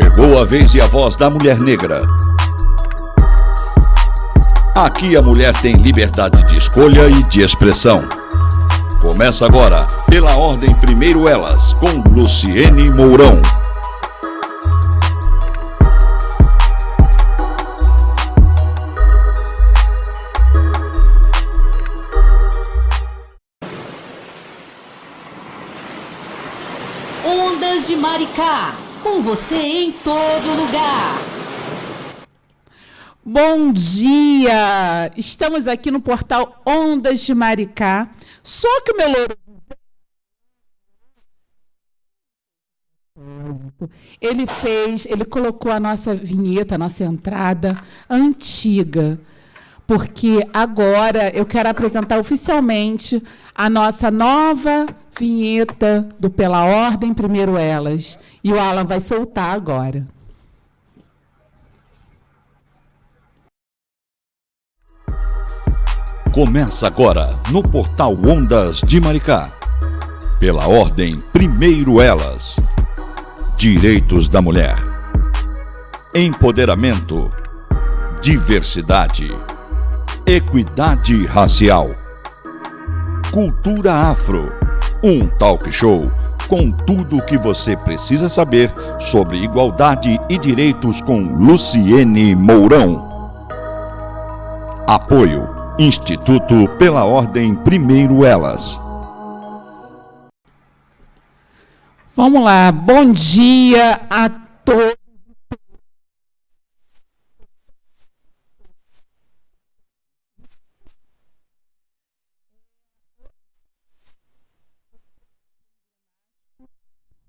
Chegou a vez e a voz da mulher negra. Aqui a mulher tem liberdade de escolha e de expressão. Começa agora, pela ordem primeiro elas, com Luciene Mourão. Ondas de Maricá, com você em todo lugar. Bom dia! Estamos aqui no portal Ondas de Maricá. Só que o meu louro... Ele colocou a nossa vinheta, a nossa entrada antiga. Porque agora eu quero apresentar oficialmente a nossa nova vinheta do Pela Ordem Primeiro Elas. E o Alan vai soltar agora. Começa agora no portal Ondas de Maricá. Pela ordem primeiro elas. Direitos da mulher. Empoderamento. Diversidade. Equidade racial. Cultura afro. Um talk show com tudo o que você precisa saber sobre igualdade e direitos com Luciene Mourão. Apoio Instituto Pela Ordem Primeiro Elas. Vamos lá, bom dia a todos.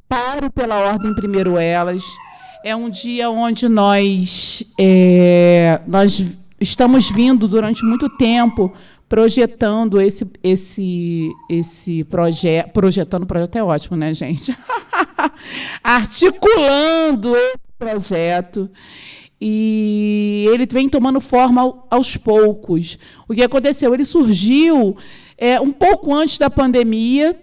Para o Pela Ordem Primeiro Elas. É um dia onde nós estamos vindo durante muito tempo projetando esse projeto. Projetando o projeto é ótimo, né, gente? Articulando esse projeto. E ele vem tomando forma aos poucos. O que aconteceu? Ele surgiu um pouco antes da pandemia,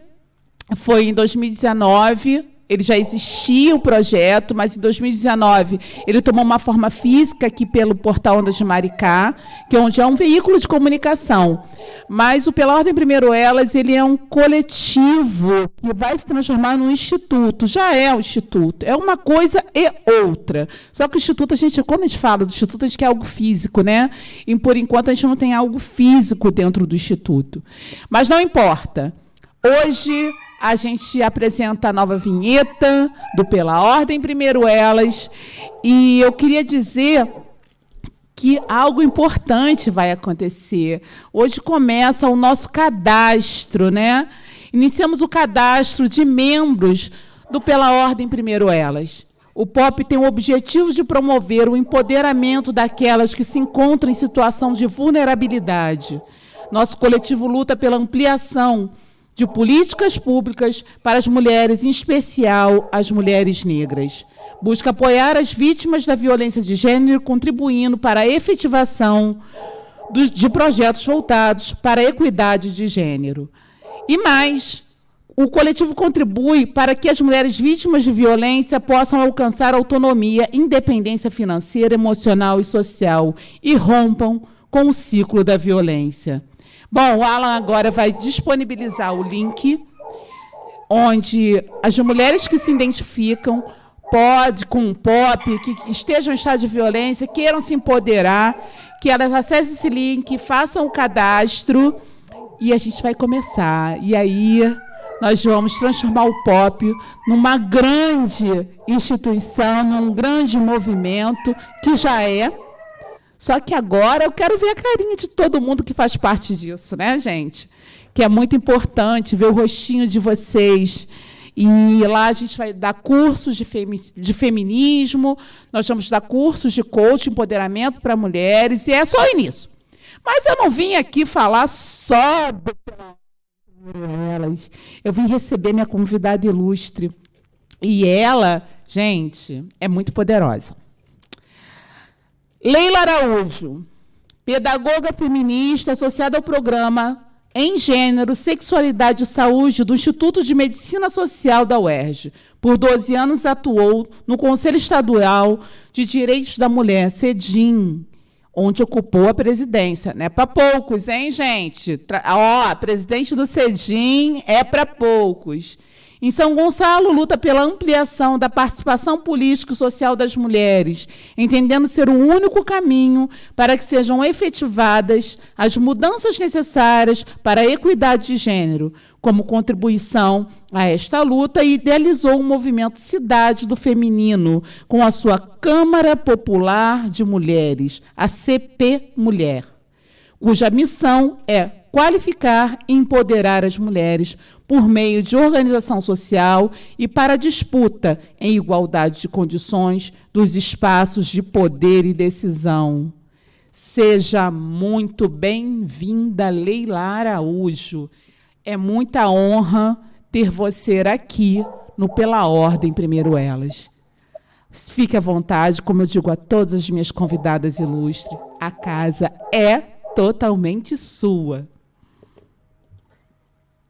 foi em 2019. Ele já existia o projeto, mas em 2019 ele tomou uma forma física aqui pelo portal Ondas de Maricá, que é um veículo de comunicação. Mas o Pela Ordem Primeiro Elas, ele é um coletivo que vai se transformar num instituto. Já é um instituto, é uma coisa e outra. Só que o instituto, quando a gente fala do instituto, a gente quer algo físico, né? E por enquanto a gente não tem algo físico dentro do instituto. Mas não importa. Hoje a gente apresenta a nova vinheta do Pela Ordem Primeiro Elas. E eu queria dizer que algo importante vai acontecer. Hoje começa o nosso cadastro, né? Iniciamos o cadastro de membros do Pela Ordem Primeiro Elas. O POP tem o objetivo de promover o empoderamento daquelas que se encontram em situação de vulnerabilidade. Nosso coletivo luta pela ampliação de políticas públicas para as mulheres, em especial as mulheres negras. Busca apoiar as vítimas da violência de gênero, contribuindo para a efetivação de projetos voltados para a equidade de gênero. E mais, o coletivo contribui para que as mulheres vítimas de violência possam alcançar autonomia, independência financeira, emocional e social e rompam com o ciclo da violência. Bom, o Alan agora vai disponibilizar o link onde as mulheres que se identificam com o POP, que estejam em estado de violência, queiram se empoderar, que elas acessem esse link, façam o cadastro e a gente vai começar. E aí nós vamos transformar o POP numa grande instituição, num grande movimento, que já é. Só que agora eu quero ver a carinha de todo mundo que faz parte disso, né, gente? Que é muito importante ver o rostinho de vocês. E lá a gente vai dar cursos de feminismo, nós vamos dar cursos de coaching, empoderamento para mulheres, e é só o início. Mas eu não vim aqui falar só do elas. Eu vim receber minha convidada ilustre. E ela, gente, é muito poderosa. Leila Araújo, pedagoga feminista associada ao programa em Gênero, Sexualidade e Saúde do Instituto de Medicina Social da UERJ. Por 12 anos atuou no Conselho Estadual de Direitos da Mulher, CEDIM, onde ocupou a presidência. Não é para poucos, hein, gente? Presidente do CEDIM é para poucos. Em São Gonçalo, luta pela ampliação da participação política e social das mulheres, entendendo ser o único caminho para que sejam efetivadas as mudanças necessárias para a equidade de gênero. Como contribuição a esta luta, idealizou o movimento Cidade do Feminino, com a sua Câmara Popular de Mulheres, a CP Mulher, cuja missão é qualificar e empoderar as mulheres por meio de organização social e para a disputa em igualdade de condições dos espaços de poder e decisão. Seja muito bem-vinda, Leila Araújo. É muita honra ter você aqui no Pela Ordem Primeiro Elas. Fique à vontade, como eu digo a todas as minhas convidadas ilustres, a casa é totalmente sua.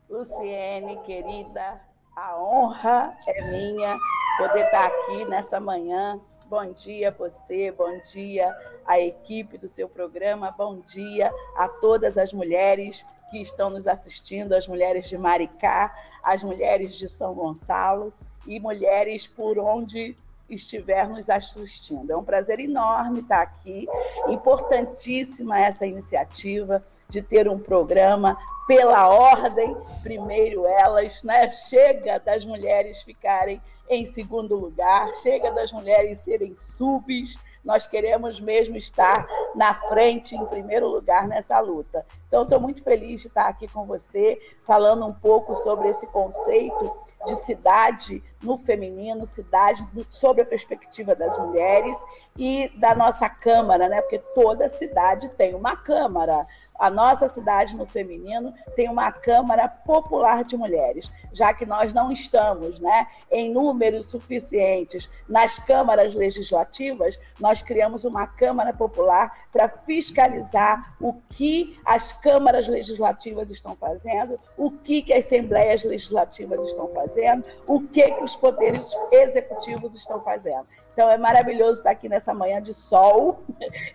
Luciene, querida, a honra é minha poder estar aqui nessa manhã. Bom dia a você, bom dia à equipe do seu programa, bom dia a todas as mulheres que estão nos assistindo, as mulheres de Maricá, as mulheres de São Gonçalo e mulheres por onde estiver nos assistindo. É um prazer enorme estar aqui, importantíssima essa iniciativa de ter um programa Pela Ordem Primeiro Elas, né? Chega das mulheres ficarem em segundo lugar, chega das mulheres serem subs, nós queremos mesmo estar na frente, em primeiro lugar, nessa luta. Então, estou muito feliz de estar aqui com você, falando um pouco sobre esse conceito de cidade no feminino, cidade sobre a perspectiva das mulheres e da nossa Câmara, né? Porque toda cidade tem uma Câmara. A nossa cidade no feminino tem uma Câmara Popular de Mulheres, já que nós não estamos, né, em números suficientes nas câmaras legislativas, nós criamos uma Câmara Popular para fiscalizar o que as câmaras legislativas estão fazendo, o que as assembleias legislativas estão fazendo, o que os poderes executivos estão fazendo. Então, é maravilhoso estar aqui nessa manhã de sol.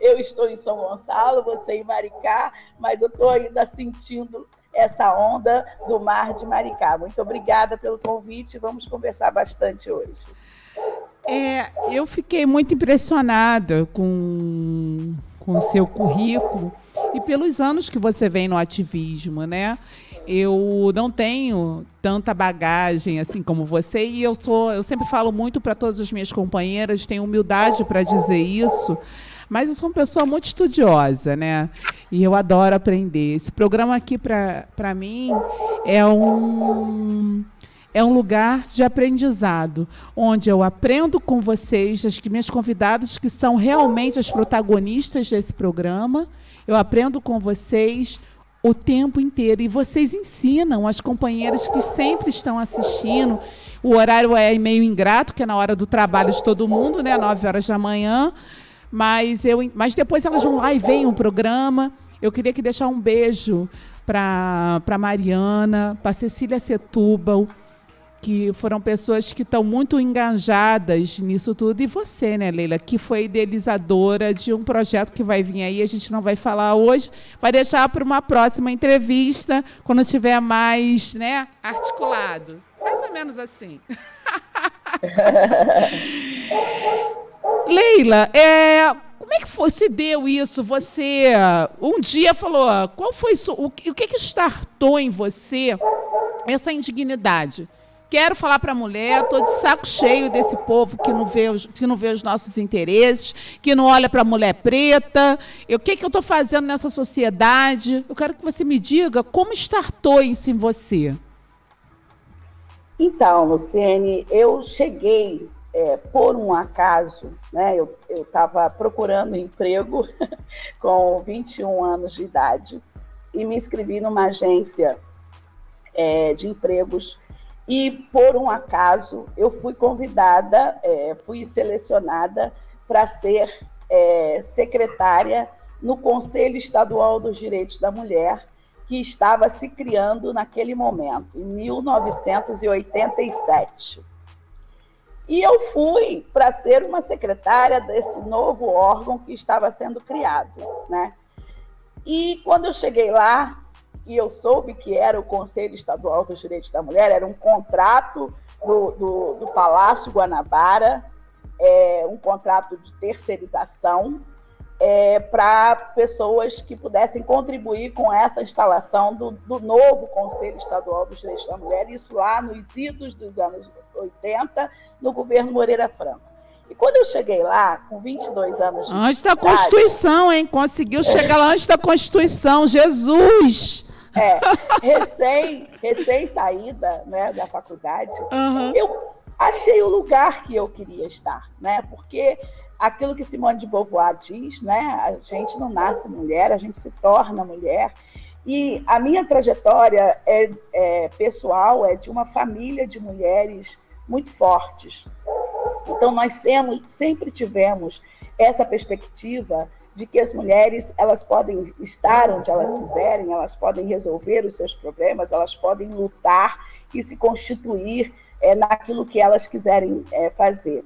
Eu estou em São Gonçalo, você em Maricá, mas eu estou ainda sentindo essa onda do mar de Maricá. Muito obrigada pelo convite, vamos conversar bastante hoje. Eu fiquei muito impressionada com o seu currículo e pelos anos que você vem no ativismo, né? Eu não tenho tanta bagagem assim como você e eu sempre falo muito para todas as minhas companheiras, tenho humildade para dizer isso, mas eu sou uma pessoa muito estudiosa, né? E eu adoro aprender. Esse programa aqui, para mim, é um lugar de aprendizado, onde eu aprendo com vocês, as minhas convidadas, que são realmente as protagonistas desse programa. Eu aprendo com vocês o tempo inteiro. E vocês ensinam as companheiras que sempre estão assistindo. O horário é meio ingrato, que é na hora do trabalho de todo mundo, né? 9 horas da manhã. Mas depois elas vão lá e veem o programa. Eu queria deixar um beijo para Mariana, para Cecília Setúbal, que foram pessoas que estão muito engajadas nisso tudo. E você, né, Leila, que foi idealizadora de um projeto que vai vir aí, a gente não vai falar hoje, vai deixar para uma próxima entrevista, quando estiver mais, né, articulado. Mais ou menos assim. Leila, como é que se deu isso? Você um dia falou, qual foi o que startou em você essa indignidade? Quero falar para a mulher, estou de saco cheio desse povo que não vê os nossos interesses, que não olha para a mulher preta. O que eu estou fazendo nessa sociedade? Eu quero que você me diga como startou isso em você. Então, Luciene, eu cheguei por um acaso, né? Eu estava procurando emprego com 21 anos de idade e me inscrevi numa agência de empregos. E, por um acaso, eu fui convidada, fui selecionada para ser secretária no Conselho Estadual dos Direitos da Mulher, que estava se criando naquele momento, em 1987. E eu fui para ser uma secretária desse novo órgão que estava sendo criado, né? E quando eu cheguei lá, e eu soube que era o Conselho Estadual dos Direitos da Mulher, era um contrato do Palácio Guanabara, um contrato de terceirização, para pessoas que pudessem contribuir com essa instalação do novo Conselho Estadual dos Direitos da Mulher, isso lá nos idos dos anos 80, no governo Moreira Franco. E quando eu cheguei lá, com 22 anos de idade... Antes da Constituição, hein? Conseguiu chegar lá antes da Constituição, Jesus! Recém-saída, né, da faculdade, eu achei o lugar que eu queria estar, né? Porque aquilo que Simone de Beauvoir diz, né? A gente não nasce mulher, a gente se torna mulher. E a minha trajetória pessoal é de uma família de mulheres muito fortes. Então, nós sempre tivemos essa perspectiva de que as mulheres elas podem estar onde elas quiserem, elas podem resolver os seus problemas, elas podem lutar e se constituir naquilo que elas quiserem fazer.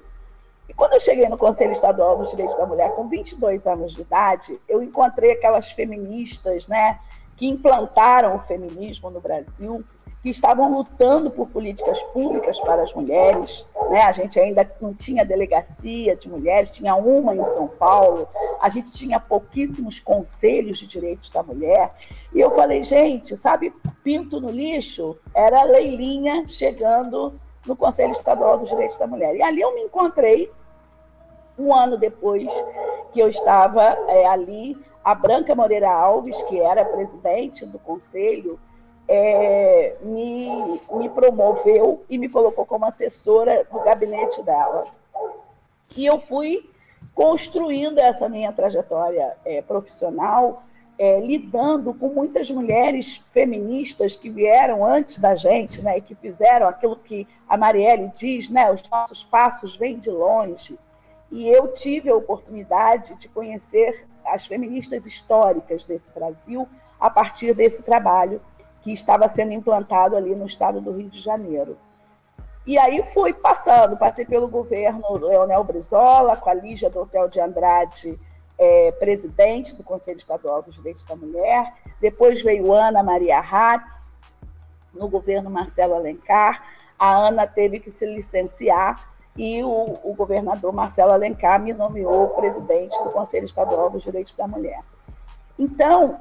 E quando eu cheguei no Conselho Estadual dos Direitos da Mulher, com 22 anos de idade, eu encontrei aquelas feministas, né, que implantaram o feminismo no Brasil, que estavam lutando por políticas públicas para as mulheres, né? A gente ainda não tinha delegacia de mulheres, tinha uma em São Paulo, a gente tinha pouquíssimos conselhos de direitos da mulher, e eu falei, gente, sabe, pinto no lixo? Era a Leilinha chegando no Conselho Estadual dos Direitos da Mulher. E ali eu me encontrei, um ano depois que eu estava ali, a Branca Moreira Alves, que era presidente do conselho, me promoveu e me colocou como assessora do gabinete dela. E eu fui construindo essa minha trajetória profissional, lidando com muitas mulheres feministas que vieram antes da gente, né, e que fizeram aquilo que a Marielle diz, né, os nossos passos vêm de longe. E eu tive a oportunidade de conhecer as feministas históricas desse Brasil a partir desse trabalho que estava sendo implantado ali no estado do Rio de Janeiro. E aí passei pelo governo Leonel Brizola, com a Lígia Dortel de Andrade, presidente do Conselho Estadual dos Direitos da Mulher, depois veio Ana Maria Hatz, no governo Marcelo Alencar. A Ana teve que se licenciar e o governador Marcelo Alencar me nomeou presidente do Conselho Estadual dos Direitos da Mulher. Então,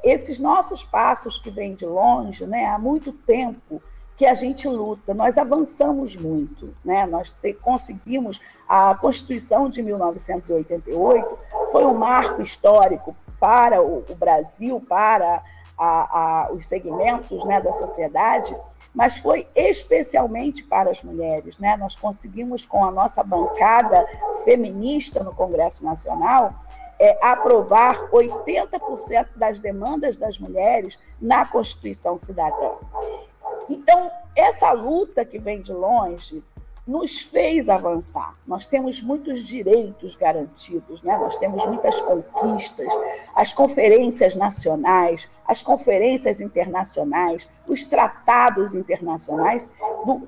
esses nossos passos que vêm de longe, né, há muito tempo que a gente luta, nós avançamos muito, né? Nós conseguimos, a Constituição de 1988 foi um marco histórico para o Brasil, para os segmentos, né, da sociedade, mas foi especialmente para as mulheres, né? Nós conseguimos, com a nossa bancada feminista no Congresso Nacional, aprovar 80% das demandas das mulheres na Constituição Cidadã. Então, essa luta que vem de longe nos fez avançar. Nós temos muitos direitos garantidos, né? Nós temos muitas conquistas, as conferências nacionais, as conferências internacionais, os tratados internacionais,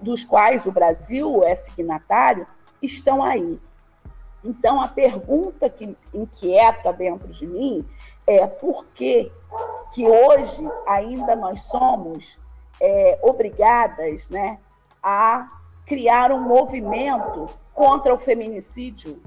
dos quais o Brasil é signatário, estão aí. Então, a pergunta que inquieta dentro de mim é por que hoje ainda nós somos obrigadas, né, a criar um movimento contra o feminicídio.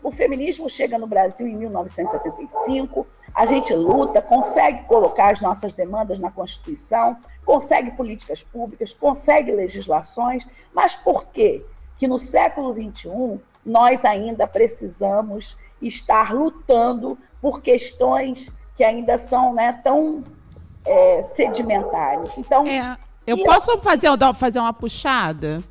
O feminismo chega no Brasil em 1975, a gente luta, consegue colocar as nossas demandas na Constituição, consegue políticas públicas, consegue legislações, mas por quê? Que no século XXI nós ainda precisamos estar lutando por questões que ainda são, né, tão sedimentares. Então, posso fazer uma puxada?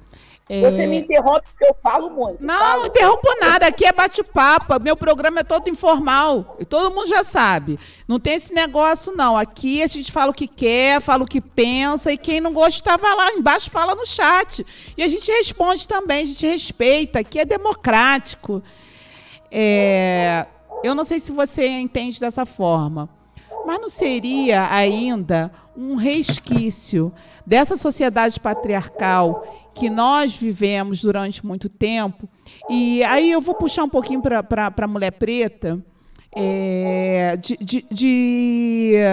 Você me interrompe porque eu falo muito. Não interrompo nada, aqui é bate-papo, meu programa é todo informal, e todo mundo já sabe. Não tem esse negócio, não. Aqui a gente fala o que quer, fala o que pensa, e quem não gosta vai lá embaixo, fala no chat. E a gente responde também, a gente respeita, aqui é democrático. Eu não sei se você entende dessa forma, mas não seria ainda um resquício dessa sociedade patriarcal que nós vivemos durante muito tempo? E aí eu vou puxar um pouquinho para a mulher preta, de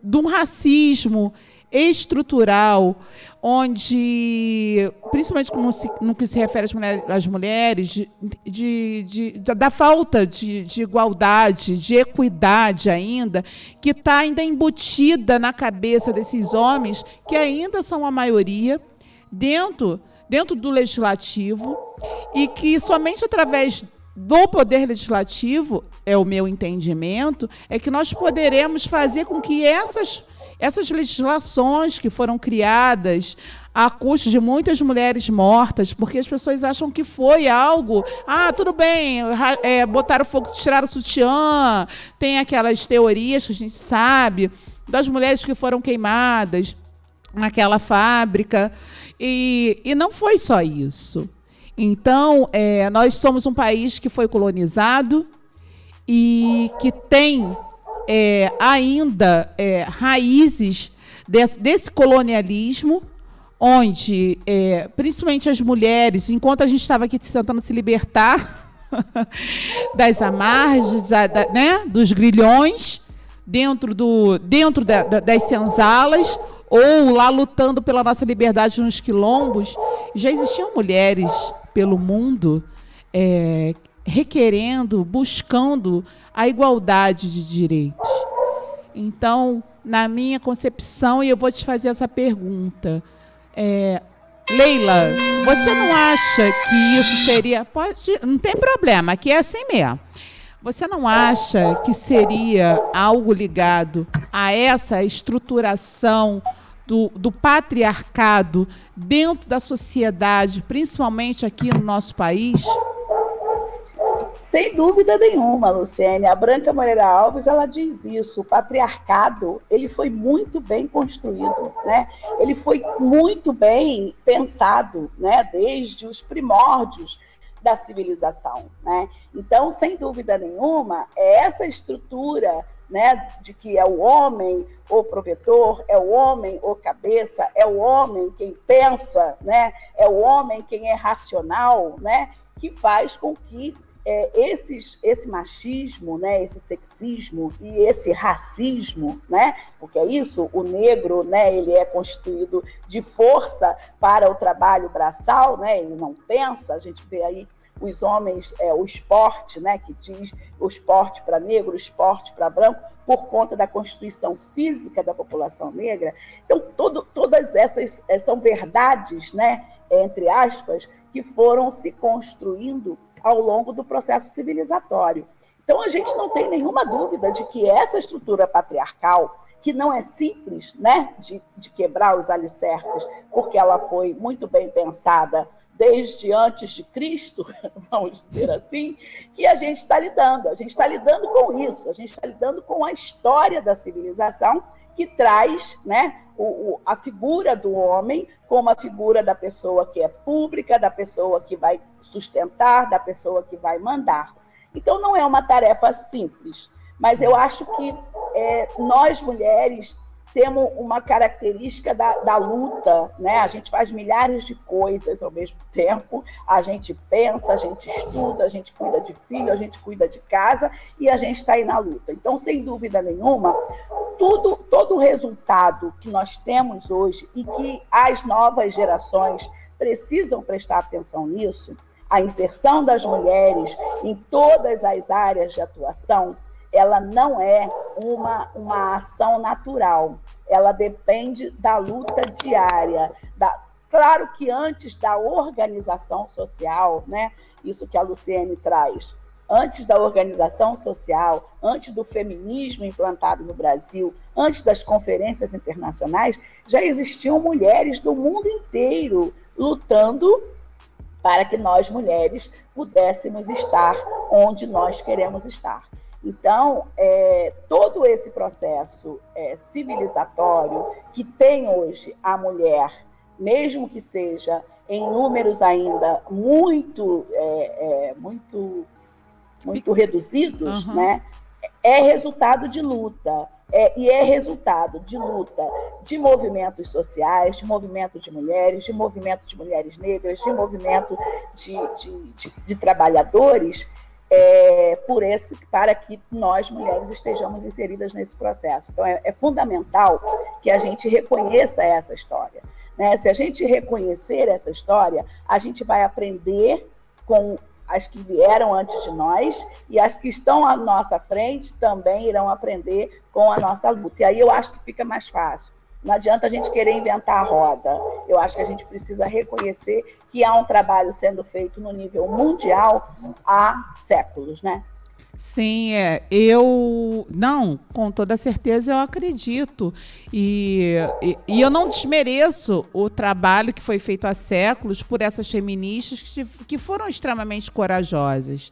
um racismo estrutural, onde, principalmente no que se refere às mulheres, da falta de igualdade, de equidade ainda, que está ainda embutida na cabeça desses homens, que ainda são a maioria, dentro do legislativo, e que somente através do poder legislativo, é o meu entendimento, é que nós poderemos fazer com que essas legislações que foram criadas a custo de muitas mulheres mortas, porque as pessoas acham que foi algo, tudo bem, botaram fogo, tiraram o sutiã, tem aquelas teorias que a gente sabe, das mulheres que foram queimadas naquela fábrica, e não foi só isso. Então, nós somos um país que foi colonizado e que tem ainda raízes desse colonialismo, onde, principalmente as mulheres, enquanto a gente estava aqui tentando se libertar das amarras, dos grilhões, dentro das senzalas, ou lá lutando pela nossa liberdade nos quilombos, já existiam mulheres pelo mundo requerendo, buscando a igualdade de direitos. Então, na minha concepção, e eu vou te fazer essa pergunta, Leila, você não acha que isso seria... não tem problema, aqui é assim mesmo. Você não acha que seria algo ligado a essa estruturação do patriarcado dentro da sociedade, principalmente aqui no nosso país? Sem dúvida nenhuma, Luciene. A Branca Moreira Alves, ela diz isso. O patriarcado, ele foi muito bem construído, né? Ele foi muito bem pensado, né? Desde os primórdios da civilização, né? Então, sem dúvida nenhuma, é essa estrutura, né, de que é o homem o provedor, é o homem o cabeça, é o homem quem pensa, né? É o homem quem é racional, né? Que faz com que esse machismo, né, esse sexismo e esse racismo, né, porque é isso, o negro, né, ele é constituído de força para o trabalho braçal, né, ele não pensa, a gente vê aí os homens, o esporte, né, que diz o esporte para negro, o esporte para branco, por conta da constituição física da população negra. Então, todas essas são verdades, né, entre aspas, que foram se construindo ao longo do processo civilizatório. Então, a gente não tem nenhuma dúvida de que essa estrutura patriarcal, que não é simples, né, de quebrar os alicerces, porque ela foi muito bem pensada desde antes de Cristo, vamos dizer assim, que a gente está lidando. A gente está lidando com isso, a gente está lidando com a história da civilização, que traz, né, a figura do homem como a figura da pessoa que é pública, da pessoa que vai sustentar, da pessoa que vai mandar. Então, não é uma tarefa simples, mas eu acho que nós, mulheres, temos uma característica da luta, né? A gente faz milhares de coisas ao mesmo tempo, a gente pensa, a gente estuda, a gente cuida de filho, a gente cuida de casa e a gente está aí na luta. Então, sem dúvida nenhuma, todo o resultado que nós temos hoje e que as novas gerações precisam prestar atenção nisso, a inserção das mulheres em todas as áreas de atuação, ela não é uma ação natural, ela depende da luta diária. Claro que antes da organização social, né, isso que a Luciene traz, antes da organização social, antes do feminismo implantado no Brasil, antes das conferências internacionais, já existiam mulheres do mundo inteiro lutando para que nós, mulheres, pudéssemos estar onde nós queremos estar. Então, todo esse processo civilizatório que tem hoje a mulher, mesmo que seja em números ainda muito reduzidos, né, é resultado de luta, e é resultado de luta de movimentos sociais, de movimento de mulheres negras, de movimento de trabalhadores, para que nós, mulheres, estejamos inseridas nesse processo. Então, é fundamental que a gente reconheça essa história, né? Se a gente reconhecer essa história, a gente vai aprender com as que vieram antes de nós, e as que estão à nossa frente também irão aprender com a nossa luta. E aí eu acho que fica mais fácil. Não adianta a gente querer inventar a roda. Eu acho que a gente precisa reconhecer que há um trabalho sendo feito no nível mundial há séculos, né? Sim, não, com toda certeza eu acredito, e eu não desmereço o trabalho que foi feito há séculos por essas feministas que foram extremamente corajosas,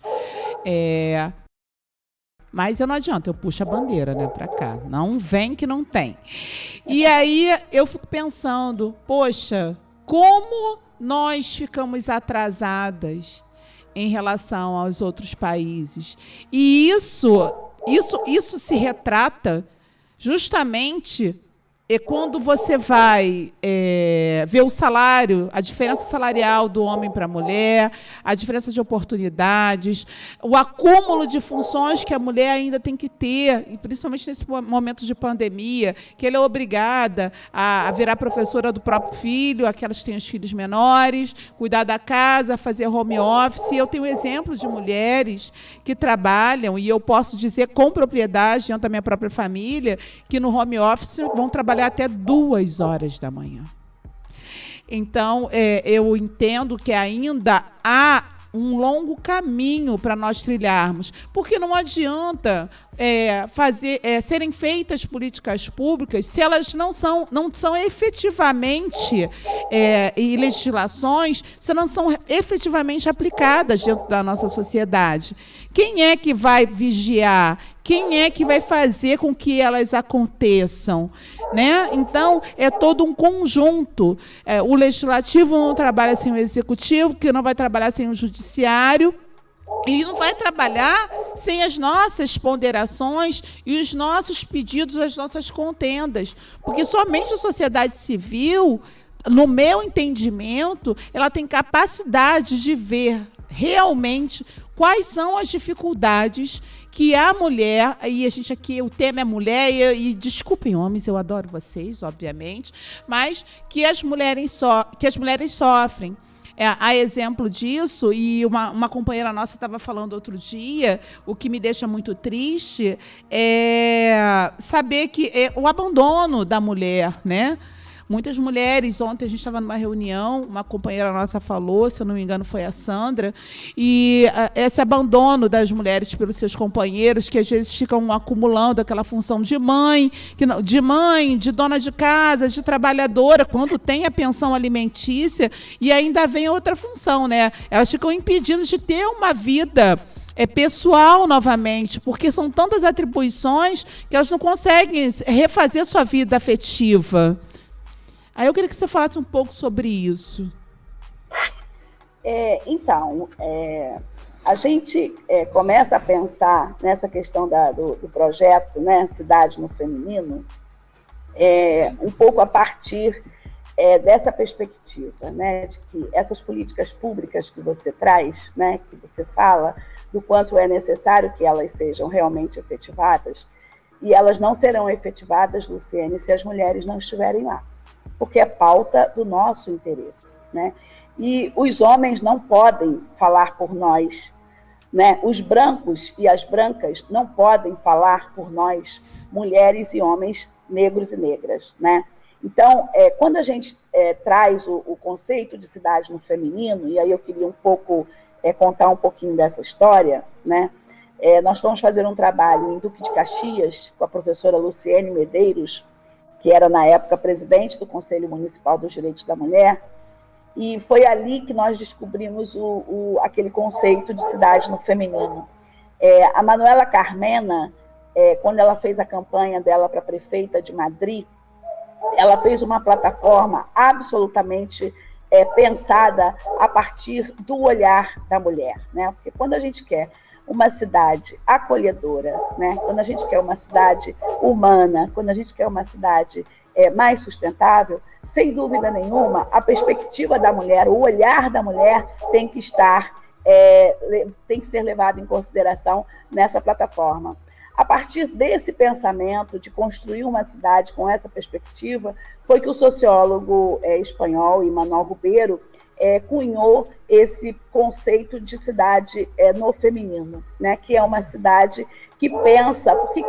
mas eu não adianta, eu puxo a bandeira, né, para cá, não vem que não tem. E aí eu fico pensando, poxa, como nós ficamos atrasadas em relação aos outros países. E isso se retrata justamente quando você vai ver o salário, a diferença salarial do homem para a mulher, a diferença de oportunidades, o acúmulo de funções que a mulher ainda tem que ter, e principalmente nesse momento de pandemia, que ela é obrigada a virar professora do próprio filho, aquelas que têm os filhos menores, cuidar da casa, fazer home office. Eu tenho exemplos de mulheres que trabalham, e eu posso dizer com propriedade, dentro da minha própria família, que no home office vão trabalhar até 2 horas da manhã. Então, eu entendo que ainda há um longo caminho para nós trilharmos, porque não adianta serem feitas políticas públicas se elas não são efetivamente, e legislações, se não são efetivamente aplicadas dentro da nossa sociedade. Quem é que vai vigiar? Quem é que vai fazer com que elas aconteçam? Né? Então, é todo um conjunto. O legislativo não trabalha sem o executivo, que não vai trabalhar sem o judiciário, e não vai trabalhar sem as nossas ponderações e os nossos pedidos, as nossas contendas. Porque somente a sociedade civil, no meu entendimento, ela tem capacidade de ver realmente quais são as dificuldades que a mulher, e a gente aqui, o tema é mulher, e desculpem homens, eu adoro vocês, obviamente, mas que as mulheres sofrem. Há exemplo disso, e uma companheira nossa estava falando outro dia, o que me deixa muito triste é saber que o abandono da mulher, né? Muitas mulheres, ontem a gente estava numa reunião, uma companheira nossa falou, se eu não me engano foi a Sandra, e esse abandono das mulheres pelos seus companheiros, que às vezes ficam acumulando aquela função de mãe, de dona de casa, de trabalhadora, quando tem a pensão alimentícia, e ainda vem outra função, né? Elas ficam impedidas de ter uma vida pessoal novamente, porque são tantas atribuições que elas não conseguem refazer sua vida afetiva. Aí eu queria que você falasse um pouco sobre isso. A gente começa a pensar nessa questão do projeto, né, Cidade no Feminino, um pouco a partir dessa perspectiva, né, de que essas políticas públicas que você traz, né, que você fala, do quanto é necessário que elas sejam realmente efetivadas, e elas não serão efetivadas, Luciene, se as mulheres não estiverem lá, porque é pauta do nosso interesse, né? E os homens não podem falar por nós, né? Os brancos e as brancas não podem falar por nós, mulheres e homens negros e negras, né? Então, quando a gente traz o conceito de cidade no feminino, e aí eu queria um pouco contar um pouquinho dessa história, né? Nós fomos fazer um trabalho em Duque de Caxias com a professora Luciene Medeiros, que era, na época, presidente do Conselho Municipal dos Direitos da Mulher, e foi ali que nós descobrimos aquele conceito de cidade no feminino. A Manuela Carmena, quando ela fez a campanha dela para prefeita de Madrid, ela fez uma plataforma absolutamente pensada a partir do olhar da mulher, né? Porque quando a gente quer uma cidade acolhedora, né? Quando a gente quer uma cidade humana, quando a gente quer uma cidade mais sustentável, sem dúvida nenhuma, a perspectiva da mulher, o olhar da mulher tem que estar, tem que ser levado em consideração nessa plataforma. A partir desse pensamento de construir uma cidade com essa perspectiva, foi que o sociólogo espanhol Manuel Rubero cunhou esse conceito de cidade no feminino, né? Que é uma cidade que pensa, porque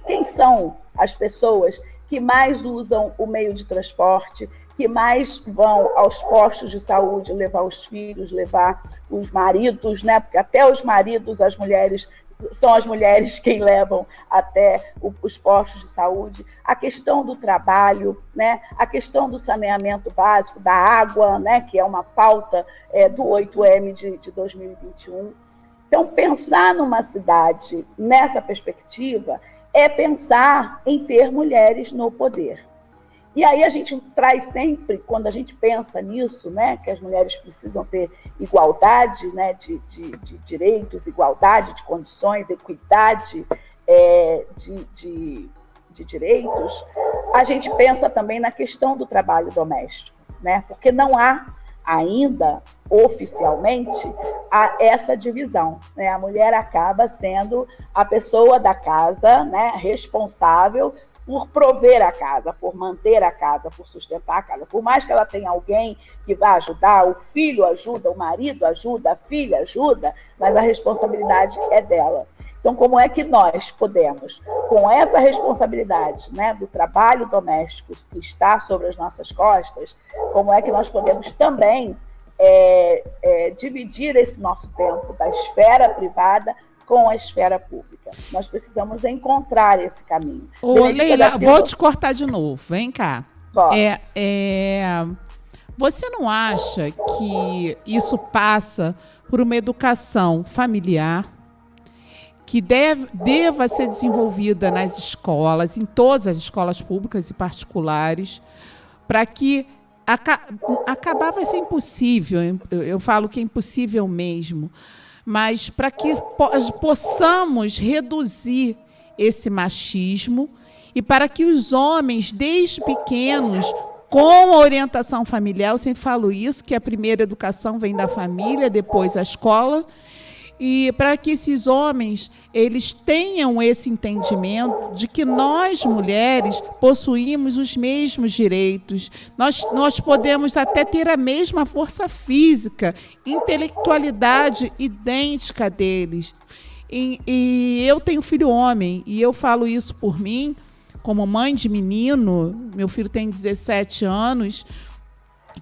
quem são as pessoas que mais usam o meio de transporte, que mais vão aos postos de saúde levar os filhos, levar os maridos, né? Porque até os maridos, as mulheres, são as mulheres quem levam até os postos de saúde, a questão do trabalho, né? A questão do saneamento básico, da água, né? Que é uma pauta do 8M de 2021. Então, pensar numa cidade nessa perspectiva é pensar em ter mulheres no poder. E aí a gente traz sempre, quando a gente pensa nisso, né, que as mulheres precisam ter igualdade, né, de direitos, igualdade de condições, equidade de direitos, a gente pensa também na questão do trabalho doméstico, né, porque não há ainda oficialmente essa divisão, né? A mulher acaba sendo a pessoa da casa, né, responsável por prover a casa, por manter a casa, por sustentar a casa. Por mais que ela tenha alguém que vá ajudar, o filho ajuda, o marido ajuda, a filha ajuda, mas a responsabilidade é dela. Então, como é que nós podemos, com essa responsabilidade, né, do trabalho doméstico que está sobre as nossas costas, como é que nós podemos também dividir esse nosso tempo da esfera privada com a esfera pública? Nós precisamos encontrar esse caminho. Leila, vou te cortar de novo. Vem cá. Você não acha que isso passa por uma educação familiar que deva ser desenvolvida nas escolas, em todas as escolas públicas e particulares, para que acabar vai ser impossível, eu falo que é impossível mesmo, mas para que possamos reduzir esse machismo e para que os homens, desde pequenos, com a orientação familiar, eu sempre falo isso, que a primeira educação vem da família, depois a escola, e para que esses homens eles tenham esse entendimento de que nós, mulheres, possuímos os mesmos direitos, nós podemos até ter a mesma força física, intelectualidade idêntica deles. E eu tenho filho homem, e eu falo isso por mim, como mãe de menino, meu filho tem 17 anos,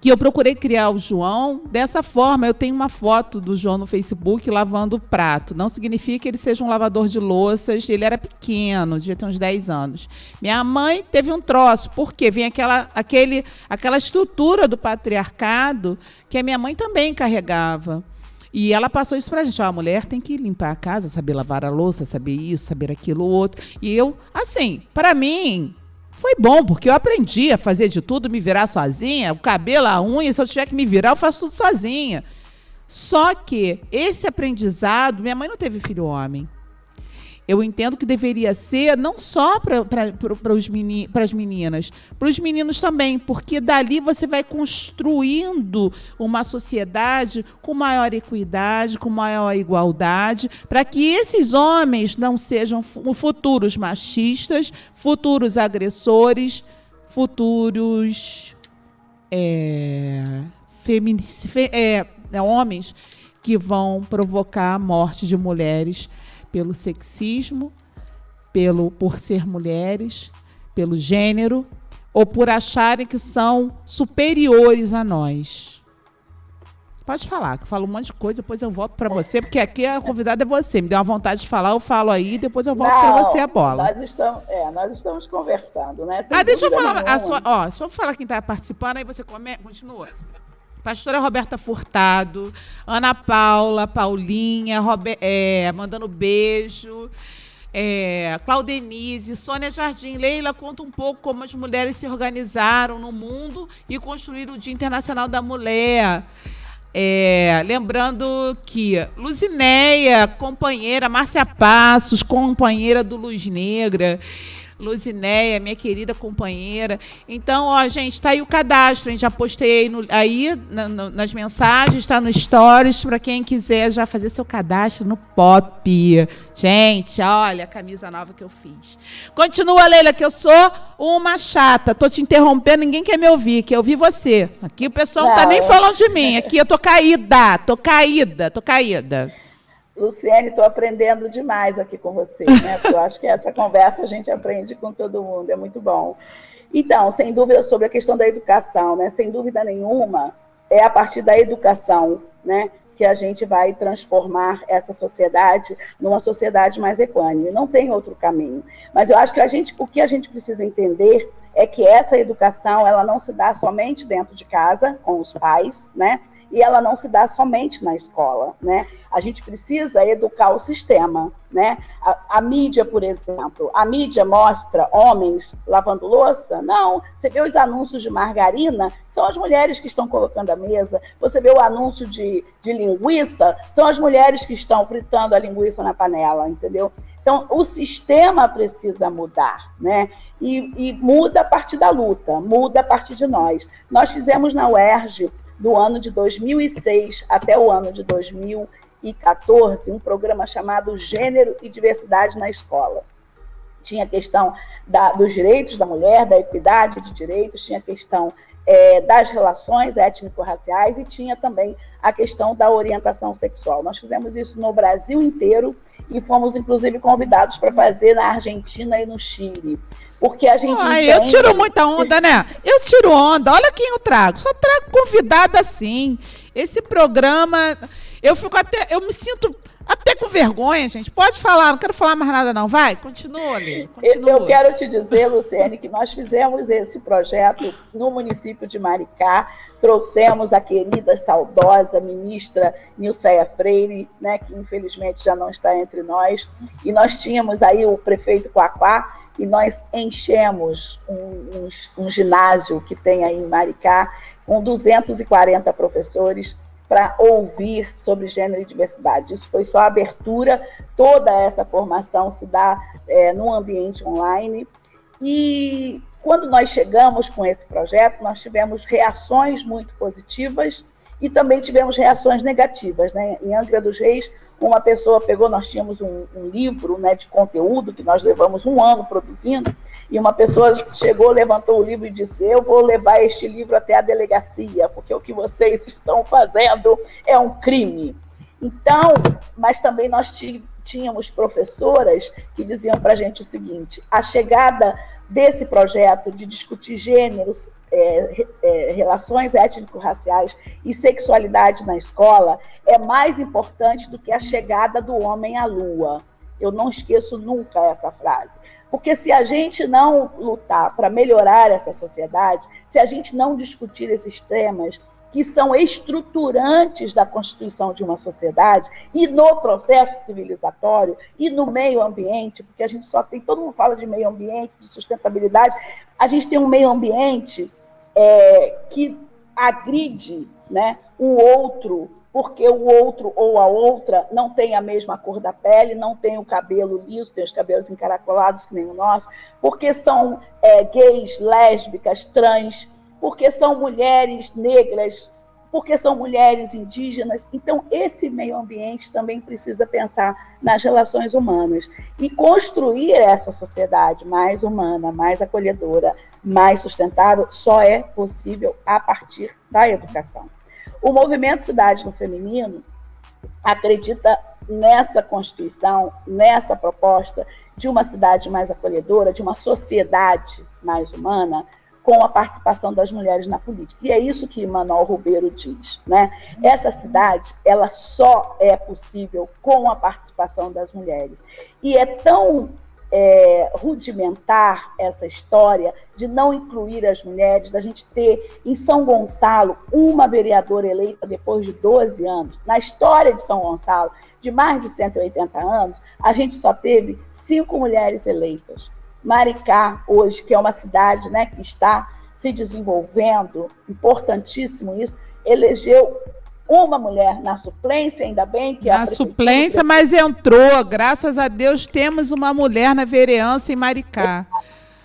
que eu procurei criar o João dessa forma. Eu tenho uma foto do João no Facebook lavando o prato. Não significa que ele seja um lavador de louças. Ele era pequeno, devia ter uns 10 anos. Minha mãe teve um troço, porque vem aquela estrutura do patriarcado que a minha mãe também carregava. E ela passou isso pra gente. A mulher tem que limpar a casa, saber lavar a louça, saber isso, saber aquilo, outro. E eu, assim, para mim... foi bom, porque eu aprendi a fazer de tudo, me virar sozinha, o cabelo, a unha, se eu tiver que me virar, eu faço tudo sozinha. Só que esse aprendizado, minha mãe não teve filho homem. Eu entendo que deveria ser não só para as meninas, para os meninos também, porque dali você vai construindo uma sociedade com maior equidade, com maior igualdade, para que esses homens não sejam futuros machistas, futuros agressores, futuros homens que vão provocar a morte de mulheres pelo sexismo, por ser mulheres, pelo gênero, ou por acharem que são superiores a nós. Pode falar, que eu falo um monte de coisa, depois eu volto para você, porque aqui a convidada é você. Me deu uma vontade de falar, eu falo aí, depois eu volto para você a bola. Nós estamos conversando, né? Deixa eu falar, deixa eu falar quem está participando, aí você continua. Pastora Roberta Furtado, Ana Paula, Paulinha, mandando beijo, Claudenise, Sônia Jardim. Leila, conta um pouco como as mulheres se organizaram no mundo e construíram o Dia Internacional da Mulher. Lembrando que Luzinéia, companheira, Márcia Passos, companheira do Luz Negra, Luzinéia, minha querida companheira. Então, ó, gente, está aí o cadastro, a gente já postei nas mensagens, está no Stories, para quem quiser já fazer seu cadastro no Pop. Gente, olha a camisa nova que eu fiz. Continua, Leila, que eu sou uma chata. Tô te interrompendo, ninguém quer me ouvir, quer ouvir você. Aqui o pessoal não está nem falando de mim, aqui eu tô caída. Luciene, estou aprendendo demais aqui com você, né? Porque eu acho que essa conversa a gente aprende com todo mundo, é muito bom. Então, sem dúvida, sobre a questão da educação, né? Sem dúvida nenhuma, é a partir da educação, né, que a gente vai transformar essa sociedade numa sociedade mais equânime. Não tem outro caminho. Mas eu acho que o que a gente precisa entender é que essa educação ela não se dá somente dentro de casa, com os pais, né? E ela não se dá somente na escola, né? A gente precisa educar o sistema, né? A mídia, por exemplo, a mídia mostra homens lavando louça? Não. Você vê os anúncios de margarina, são as mulheres que estão colocando a mesa. Você vê o anúncio de linguiça, são as mulheres que estão fritando a linguiça na panela, entendeu? Então, o sistema precisa mudar, né? E muda a partir da luta, muda a partir de nós. Nós fizemos na UERJ, do ano de 2006 até o ano de 2014, um programa chamado Gênero e Diversidade na Escola. Tinha a questão dos direitos da mulher, da equidade de direitos, tinha a questão das relações étnico-raciais e tinha também a questão da orientação sexual. Nós fizemos isso no Brasil inteiro e fomos, inclusive, convidados para fazer na Argentina e no Chile. Porque a gente entende... Eu tiro muita onda, né? Eu tiro onda. Olha quem eu trago. Só trago convidada assim. Esse programa, eu me sinto até com vergonha, gente. Pode falar, não quero falar mais nada, não. Vai, continua, ali. Continua. Eu quero te dizer, Luciene, que nós fizemos esse projeto no município de Maricá, trouxemos a querida, saudosa ministra Nilceia Freire, né, que infelizmente já não está entre nós, e nós tínhamos aí o prefeito Quaquá, e nós enchemos um ginásio que tem aí em Maricá, com 240 professores, para ouvir sobre gênero e diversidade. Isso foi só a abertura, toda essa formação se dá num ambiente online. E quando nós chegamos com esse projeto, nós tivemos reações muito positivas e também tivemos reações negativas, né? Em Angra dos Reis, uma pessoa pegou, nós tínhamos um livro, né, de conteúdo que nós levamos 1 ano produzindo, e uma pessoa chegou, levantou o livro e disse: eu vou levar este livro até a delegacia, porque o que vocês estão fazendo é um crime. Então, mas também nós tínhamos professoras que diziam para a gente o seguinte: a chegada desse projeto de discutir gêneros, relações étnico-raciais e sexualidade na escola é mais importante do que a chegada do homem à Lua. Eu não esqueço nunca essa frase. Porque se a gente não lutar para melhorar essa sociedade, se a gente não discutir esses temas que são estruturantes da constituição de uma sociedade e no processo civilizatório e no meio ambiente, porque a gente só tem, todo mundo fala de meio ambiente, de sustentabilidade, a gente tem um meio ambiente que agride, né, o outro, porque o outro ou a outra não tem a mesma cor da pele, não tem o cabelo liso, tem os cabelos encaracolados que nem o nosso, porque são gays, lésbicas, trans, porque são mulheres negras, porque são mulheres indígenas. Então, esse meio ambiente também precisa pensar nas relações humanas. E construir essa sociedade mais humana, mais acolhedora, mais sustentável, só é possível a partir da educação. O movimento Cidade no Feminino acredita nessa constituição, nessa proposta de uma cidade mais acolhedora, de uma sociedade mais humana, com a participação das mulheres na política. E é isso que Manuel Ribeiro diz, né? Essa cidade, ela só é possível com a participação das mulheres. E é tão rudimentar essa história de não incluir as mulheres, da gente ter em São Gonçalo uma vereadora eleita depois de 12 anos. Na história de São Gonçalo, de mais de 180 anos, a gente só teve 5 mulheres eleitas. Maricá, hoje, que é uma cidade, né, que está se desenvolvendo, importantíssimo isso, elegeu uma mulher na suplência, ainda bem que na suplência, mas entrou. Graças a Deus temos uma mulher na vereança em Maricá.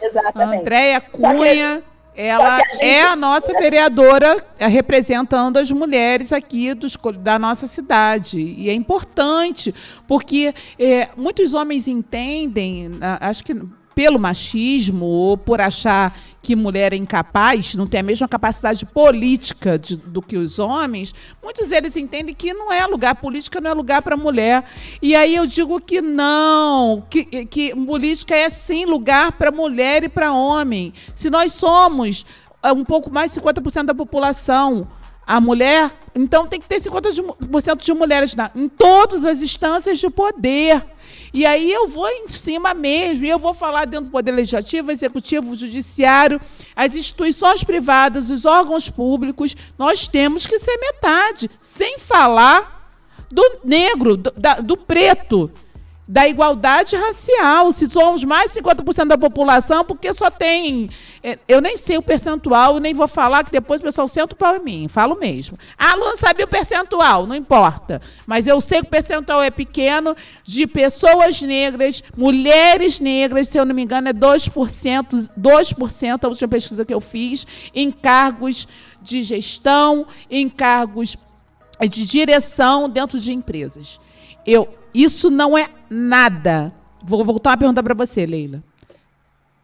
Exatamente. Andréia Cunha, ela é a nossa vereadora representando as mulheres aqui da nossa cidade. E é importante, porque muitos homens entendem, acho que pelo machismo ou por achar que mulher é incapaz, não tem a mesma capacidade política do que os homens, muitos deles entendem que não é lugar, política não é lugar para mulher. E aí eu digo que não, que política é sim lugar para mulher e para homem. Se nós somos um pouco mais de 50% da população, a mulher, então tem que ter 50% de mulheres em todas as instâncias de poder. E aí eu vou em cima mesmo, e eu vou falar dentro do Poder Legislativo, Executivo, Judiciário, as instituições privadas, os órgãos públicos, nós temos que ser metade, sem falar do negro, do preto, da igualdade racial. Se somos mais de 50% da população, porque só tem... Eu nem sei o percentual, nem vou falar, que depois o pessoal senta o pau em mim, falo mesmo. Ah, Luana sabia o percentual, não importa. Mas eu sei que o percentual é pequeno de pessoas negras, mulheres negras, se eu não me engano, é 2%, a última pesquisa que eu fiz, em cargos de gestão, em cargos de direção dentro de empresas. Isso não é nada. Vou voltar uma pergunta para você, Leila.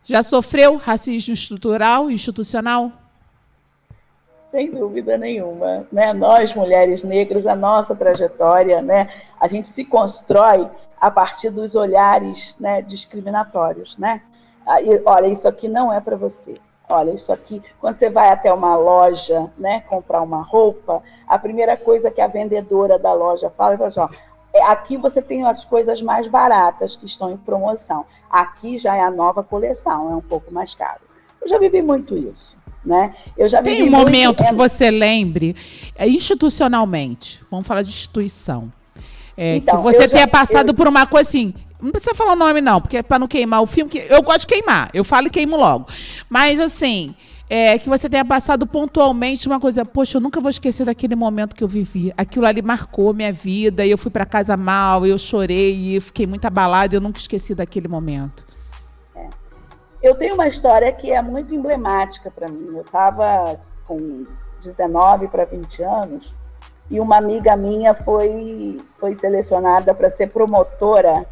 Já sofreu racismo estrutural, institucional? Sem dúvida nenhuma, né? Nós, mulheres negras, a nossa trajetória, né? A gente se constrói a partir dos olhares, né, discriminatórios, né? Olha, isso aqui não é para você. Olha, isso aqui, quando você vai até uma loja, né, comprar uma roupa, a primeira coisa que a vendedora da loja fala é assim, ó, aqui você tem as coisas mais baratas que estão em promoção. Aqui já é a nova coleção, é um pouco mais caro. Eu já vivi muito isso, né? Eu já vivi tem um momento que você lembre, institucionalmente, vamos falar de instituição, então, que você tenha passado por uma coisa assim, não precisa falar o nome não, porque é para não queimar o filme, que eu gosto de queimar, eu falo e queimo logo. Mas assim... que você tenha passado pontualmente uma coisa, poxa, eu nunca vou esquecer daquele momento que eu vivi. Aquilo ali marcou minha vida, e eu fui para casa mal, eu chorei, e eu fiquei muito abalada, e eu nunca esqueci daquele momento. Eu tenho uma história que é muito emblemática para mim. Eu estava com 19 para 20 anos, e uma amiga minha foi selecionada para ser promotora.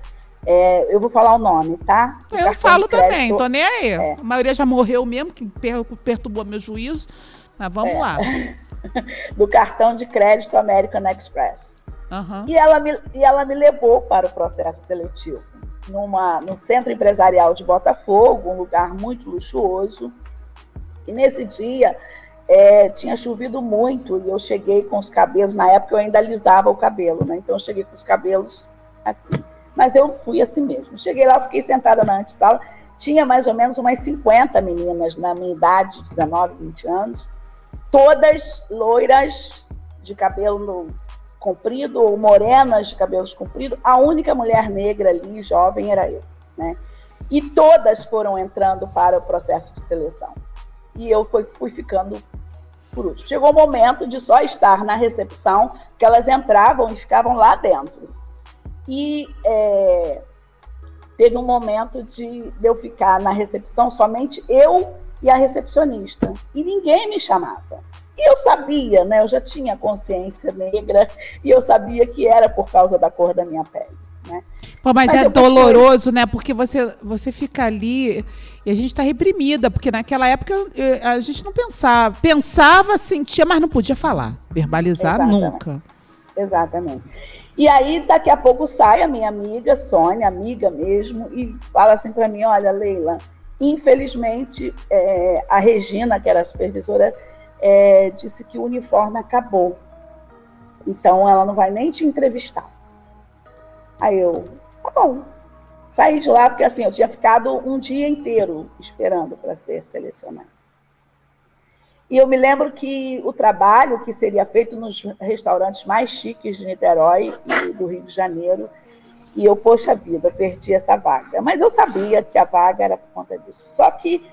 Eu vou falar o nome, tá? Eu falo também, tô nem aí. A maioria já morreu mesmo, que perturbou meu juízo, mas vamos lá. Do cartão de crédito American Express. Uhum. E ela me levou para o processo seletivo, no Centro Empresarial de Botafogo, um lugar muito luxuoso. E nesse dia, tinha chovido muito, e eu cheguei com os cabelos, na época eu ainda alisava o cabelo, né? Então eu cheguei com os cabelos assim. Mas eu fui assim mesmo. Cheguei lá, fiquei sentada na antessala, tinha mais ou menos umas 50 meninas na minha idade, 19, 20 anos, todas loiras de cabelo comprido ou morenas de cabelos compridos. A única mulher negra ali, jovem, era eu, né? E todas foram entrando para o processo de seleção. E eu fui ficando por último. Chegou o momento de só estar na recepção, que elas entravam e ficavam lá dentro. E teve um momento de eu ficar na recepção, somente eu e a recepcionista. E ninguém me chamava. E eu sabia, né? Eu já tinha consciência negra e eu sabia que era por causa da cor da minha pele, né? Pô, mas é doloroso, né? Porque você fica ali e a gente está reprimida, porque naquela época a gente não pensava, sentia, mas não podia falar, verbalizar. Exatamente. Nunca. Exatamente. E aí, daqui a pouco, sai a minha amiga, Sônia, amiga mesmo, e fala assim para mim, olha, Leila, infelizmente, a Regina, que era a supervisora, disse que o uniforme acabou. Então, ela não vai nem te entrevistar. Aí eu, tá bom. Saí de lá, porque assim, eu tinha ficado um dia inteiro esperando para ser selecionada. E eu me lembro que o trabalho que seria feito nos restaurantes mais chiques de Niterói e do Rio de Janeiro, e eu, poxa vida, perdi essa vaga. Mas eu sabia que a vaga era por conta disso. Só que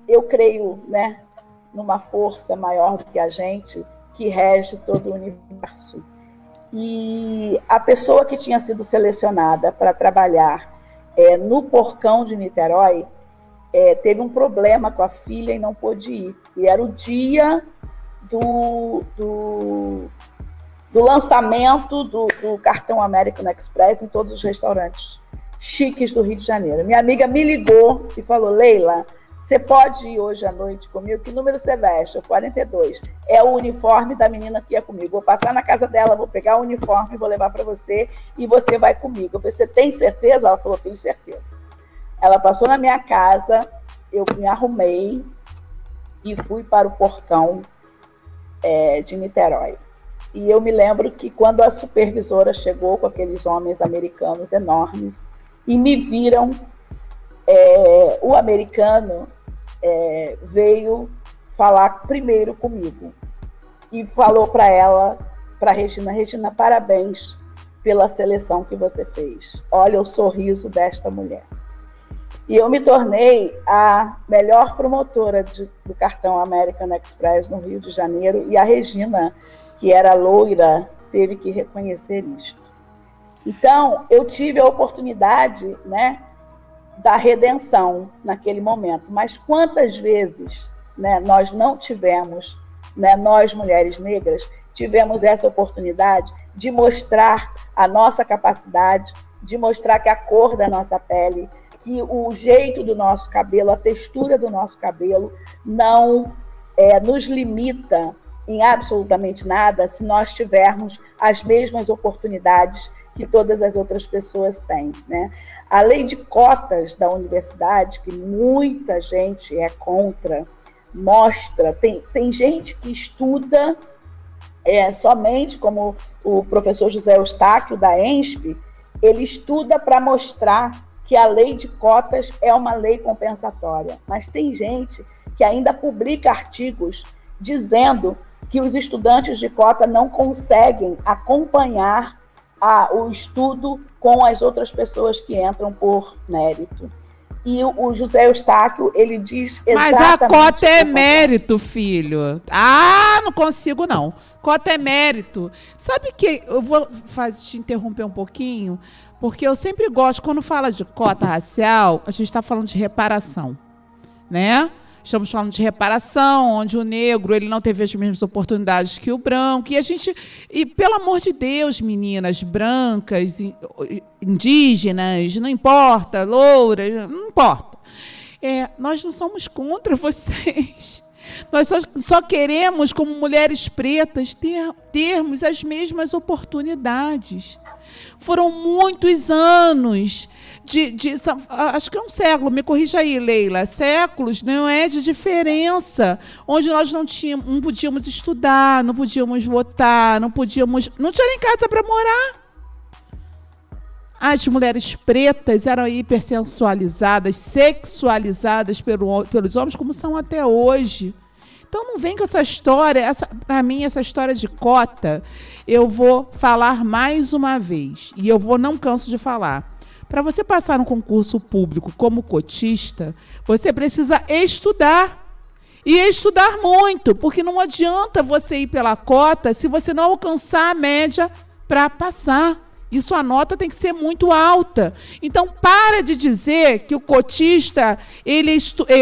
eu creio, né, numa força maior do que a gente, que rege todo o universo. E a pessoa que tinha sido selecionada para trabalhar no Porcão de Niterói teve um problema com a filha e não pôde ir. E era o dia do lançamento do cartão American Express em todos os restaurantes chiques do Rio de Janeiro. Minha amiga me ligou e falou: Leila, você pode ir hoje à noite comigo? Que número você veste? Eu, 42. É o uniforme da menina que ia comigo. Vou passar na casa dela, vou pegar o uniforme, vou levar para você e você vai comigo. Eu falei: você tem certeza? Ela falou: tenho certeza. Ela passou na minha casa, eu me arrumei e fui para o Porcão de Niterói. E eu me lembro que quando a supervisora chegou com aqueles homens americanos enormes e me viram, o americano veio falar primeiro comigo e falou para ela, para Regina: Regina, parabéns pela seleção que você fez. Olha o sorriso desta mulher. E eu me tornei a melhor promotora do cartão American Express no Rio de Janeiro, e a Regina, que era loira, teve que reconhecer isto. Então, eu tive a oportunidade, né, da redenção naquele momento. Mas quantas vezes, né, nós não tivemos, né, nós mulheres negras, tivemos essa oportunidade de mostrar a nossa capacidade, de mostrar que a cor da nossa pele, que o jeito do nosso cabelo, a textura do nosso cabelo não nos limita em absolutamente nada se nós tivermos as mesmas oportunidades que todas as outras pessoas têm, né? A lei de cotas da universidade, que muita gente é contra, mostra, tem gente que estuda somente, como o professor José Eustáquio, da ENSP, ele estuda para mostrar que a lei de cotas é uma lei compensatória. Mas tem gente que ainda publica artigos dizendo que os estudantes de cota não conseguem acompanhar o estudo com as outras pessoas que entram por mérito. E o José Eustáquio, ele diz exatamente... Mas a cota é mérito, filho. Ah, não consigo, não. Cota é mérito. Sabe que eu vou te interromper um pouquinho, porque eu sempre gosto, quando fala de cota racial, a gente está falando de reparação, né? Estamos falando de reparação, onde o negro ele não teve as mesmas oportunidades que o branco. E pelo amor de Deus, meninas brancas, indígenas, não importa, louras, não importa. Nós não somos contra vocês. Nós só queremos, como mulheres pretas, termos as mesmas oportunidades. Foram muitos anos acho que é um século, me corrija aí, Leila, séculos, não é, de diferença, onde nós não podíamos estudar, não podíamos votar, não tinha nem casa para morar. As mulheres pretas eram hipersensualizadas, sexualizadas pelos homens, como são até hoje. Então não vem com essa história, para mim, essa história de cota, eu vou falar mais uma vez, e não canso de falar. Para você passar no concurso público como cotista, você precisa estudar. E estudar muito, porque não adianta você ir pela cota se você não alcançar a média para passar. E sua nota tem que ser muito alta. Então, para de dizer que o cotista,